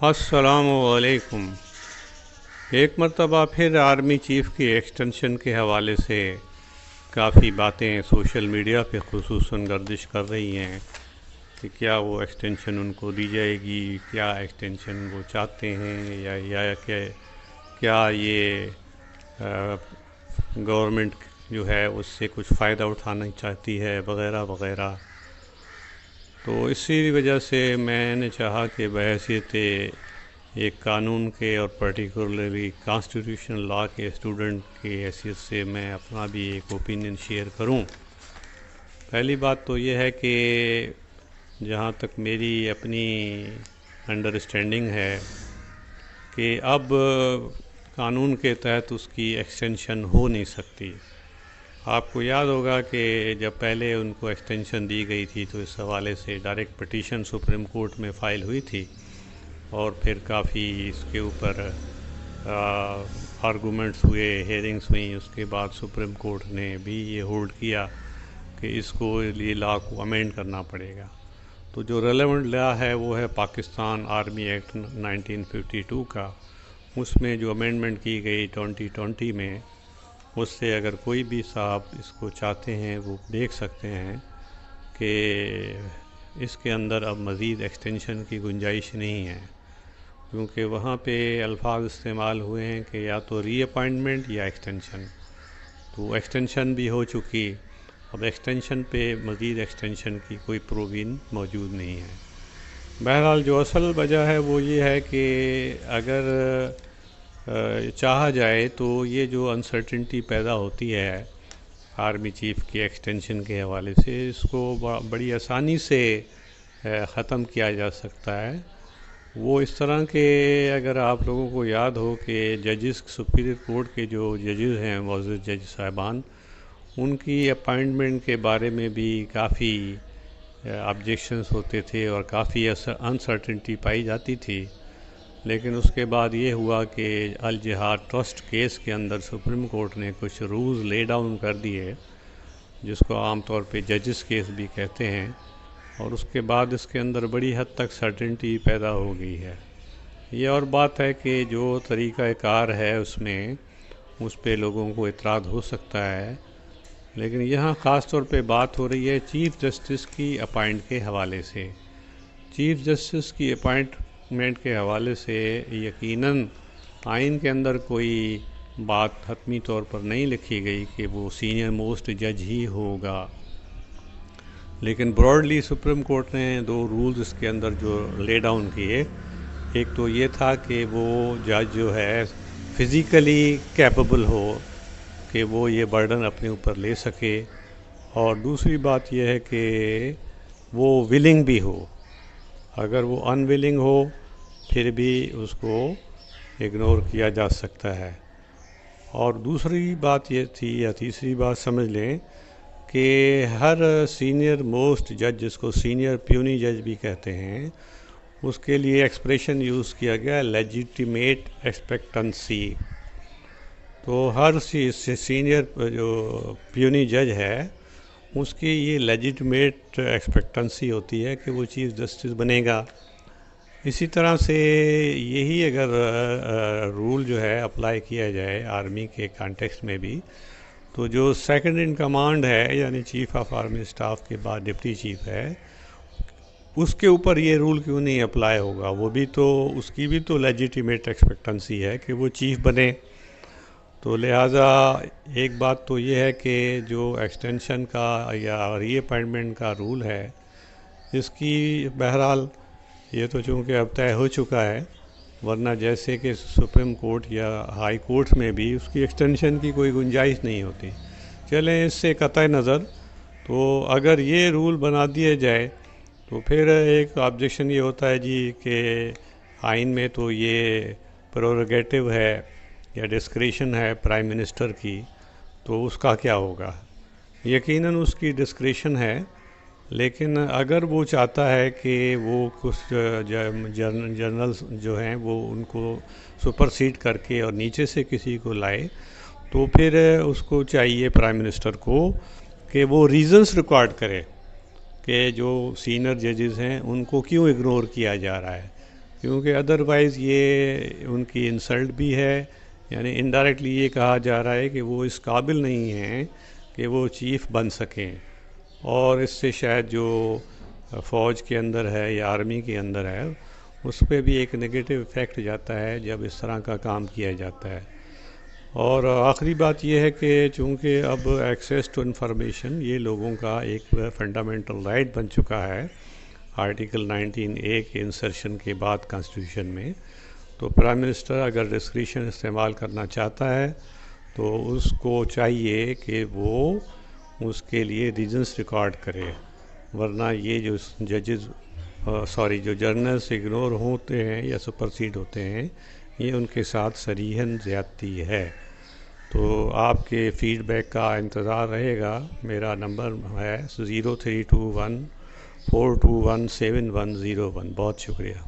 السلام علیکم۔ ایک مرتبہ پھر آرمی چیف کی ایکسٹینشن کے حوالے سے کافی باتیں سوشل میڈیا پہ خصوصاً گردش کر رہی ہیں کہ کیا وہ ایکسٹینشن ان کو دی جائے گی، کیا ایکسٹینشن وہ چاہتے ہیں یا کہ کیا یہ گورنمنٹ جو ہے اس سے کچھ فائدہ اٹھانا چاہتی ہے وغیرہ وغیرہ۔ تو اسی وجہ سے میں نے چاہا کہ بحیثیت ایک قانون کے اور پرٹیکولرلی کانسٹیٹیوشنل لا کے اسٹوڈنٹ کی حیثیت سے میں اپنا بھی ایک اوپینین شیئر کروں۔ پہلی بات تو یہ ہے کہ جہاں تک میری اپنی انڈرسٹینڈنگ ہے کہ اب قانون کے تحت اس کی ایکسٹینشن ہو نہیں سکتی۔ آپ کو یاد ہوگا کہ جب پہلے ان کو ایکسٹینشن دی گئی تھی تو اس حوالے سے ڈائریکٹ پٹیشن سپریم کورٹ میں فائل ہوئی تھی، اور پھر کافی اس کے اوپر آرگومنٹس ہوئے، ہیئرنگس ہوئیں۔ اس کے بعد سپریم کورٹ نے بھی یہ ہولڈ کیا کہ اس کو یہ لا کو امینڈ کرنا پڑے گا۔ تو جو ریلیونٹ لا ہے وہ ہے پاکستان آرمی ایکٹ 1952 کا۔ اس میں جو امینڈمنٹ کی گئی 2020 میں، اس سے اگر کوئی بھی صاحب اس کو چاہتے ہیں وہ دیکھ سکتے ہیں کہ اس کے اندر اب مزید ایکسٹینشن کی گنجائش نہیں ہے، کیونکہ وہاں پہ الفاظ استعمال ہوئے ہیں کہ یا تو ری اپائنٹمنٹ یا ایکسٹینشن۔ تو ایکسٹینشن بھی ہو چکی، اب ایکسٹینشن پہ مزید ایکسٹینشن کی کوئی پروویژن موجود نہیں ہے۔ بہرحال جو اصل وجہ ہے وہ یہ ہے کہ اگر چاہا جائے تو یہ جو انسرٹنٹی پیدا ہوتی ہے آرمی چیف کی ایکسٹینشن کے حوالے سے، اس کو بڑی آسانی سے ختم کیا جا سکتا ہے۔ وہ اس طرح کہ اگر آپ لوگوں کو یاد ہو کہ ججز سپیریئر کورٹ کے جو ججز ہیں، معزز جج صاحبان، ان کی اپائنٹمنٹ کے بارے میں بھی کافی آبجیکشنز ہوتے تھے اور کافی انسرٹنٹی پائی جاتی تھی۔ لیکن اس کے بعد یہ ہوا کہ الجہاد ٹرسٹ کیس کے اندر سپریم کورٹ نے کچھ رولز لے ڈاؤن کر دیے، جس کو عام طور پہ ججز کیس بھی کہتے ہیں، اور اس کے بعد اس کے اندر بڑی حد تک سرٹنٹی پیدا ہو گئی ہے۔ یہ اور بات ہے کہ جو طریقہ کار ہے اس پہ لوگوں کو اعتراض ہو سکتا ہے، لیکن یہاں خاص طور پہ بات ہو رہی ہے چیف جسٹس کی اپائنٹ کے حوالے سے۔ چیف جسٹس کی اپائنٹمنٹ کے حوالے سے یقیناً آئین کے اندر کوئی بات حتمی طور پر نہیں لکھی گئی کہ وہ سینئر موسٹ جج ہی ہوگا، لیکن براڈلی سپریم کورٹ نے دو رولز اس کے اندر جو لے ڈاؤن کیے، ایک تو یہ تھا کہ وہ جج جو ہے فزیکلی کیپیبل ہو کہ وہ یہ برڈن اپنے اوپر لے سکے، اور دوسری بات یہ ہے کہ وہ ولنگ بھی ہو۔ اگر وہ ان ولنگ ہو پھر بھی اس کو اگنور کیا جا سکتا ہے۔ اور دوسری بات یہ تھی، یا تیسری بات سمجھ لیں، کہ ہر سینئر موسٹ جج، جس کو سینئر پیونی جج بھی کہتے ہیں، اس کے لیے ایکسپریشن یوز کیا گیا لیجیٹیمیٹ ایکسپیکٹنسی۔ تو ہر سینئر جو پیونی جج ہے اس کی یہ لیجیٹیمیٹ ایکسپیکٹنسی ہوتی ہے کہ وہ چیف جسٹس بنے گا۔ اسی طرح سے یہی اگر رول جو ہے اپلائی کیا جائے آرمی کے کانٹیکسٹ میں بھی، تو جو سیکنڈ ان کمانڈ ہے، یعنی چیف آف آرمی اسٹاف کے بعد ڈپٹی چیف ہے، اس کے اوپر یہ رول کیوں نہیں اپلائی ہوگا؟ وہ بھی تو، اس کی بھی تو لیجیٹیمیٹ ایکسپیکٹنسی ہے کہ وہ چیف بنے۔ تو لہٰذا ایک بات تو یہ ہے کہ جو ایکسٹینشن کا یا ری اپائنٹمنٹ کا رول ہے، اس کی بہرحال یہ تو چونکہ اب طے ہو چکا ہے، ورنہ جیسے کہ سپریم کورٹ یا ہائی کورٹ میں بھی اس کی ایکسٹینشن کی کوئی گنجائش نہیں ہوتی۔ چلیں اس سے قطع نظر، تو اگر یہ رول بنا دیا جائے تو پھر ایک آبجیکشن یہ ہوتا ہے جی کہ آئین میں تو یہ پروروگیٹو ہے یا ڈسکریشن ہے پرائم منسٹر کی، تو اس کا کیا ہوگا؟ یقیناً اس کی ڈسکریشن ہے، لیکن اگر وہ چاہتا ہے کہ وہ کچھ جنرلز جو ہیں وہ ان کو سپرسیڈ کر کے اور نیچے سے کسی کو لائے، تو پھر اس کو چاہیے پرائم منسٹر کو کہ وہ ریزنز ریکارڈ کرے کہ جو سینئر ججز ہیں ان کو کیوں اگنور کیا جا رہا ہے۔ کیونکہ ادروائز یہ ان کی انسلٹ بھی ہے، یعنی انڈائریکٹلی یہ کہا جا رہا ہے کہ وہ اس قابل نہیں ہیں کہ وہ چیف بن سکیں، اور اس سے شاید جو فوج کے اندر ہے یا آرمی کے اندر ہے اس پہ بھی ایک نگیٹو افیکٹ جاتا ہے جب اس طرح کا کام کیا جاتا ہے۔ اور آخری بات یہ ہے کہ چونکہ اب ایکسیس ٹو انفارمیشن یہ لوگوں کا ایک فنڈامنٹل رائٹ بن چکا ہے آرٹیکل 19A کے انسرشن کے بعد کانسٹیٹیوشن میں، تو پرائم منسٹر اگر ڈسکریشن استعمال کرنا چاہتا ہے تو اس کو چاہیے کہ وہ اس کے لیے ریزنس ریکارڈ کرے، ورنہ یہ جو جو جرنلز اگنور ہوتے ہیں یا سپرسیڈ ہوتے ہیں یہ ان کے ساتھ صریحاً زیادتی ہے۔ تو آپ کے فیڈ بیک کا انتظار رہے گا۔ میرا نمبر ہے 0321 421 7101۔ بہت شکریہ۔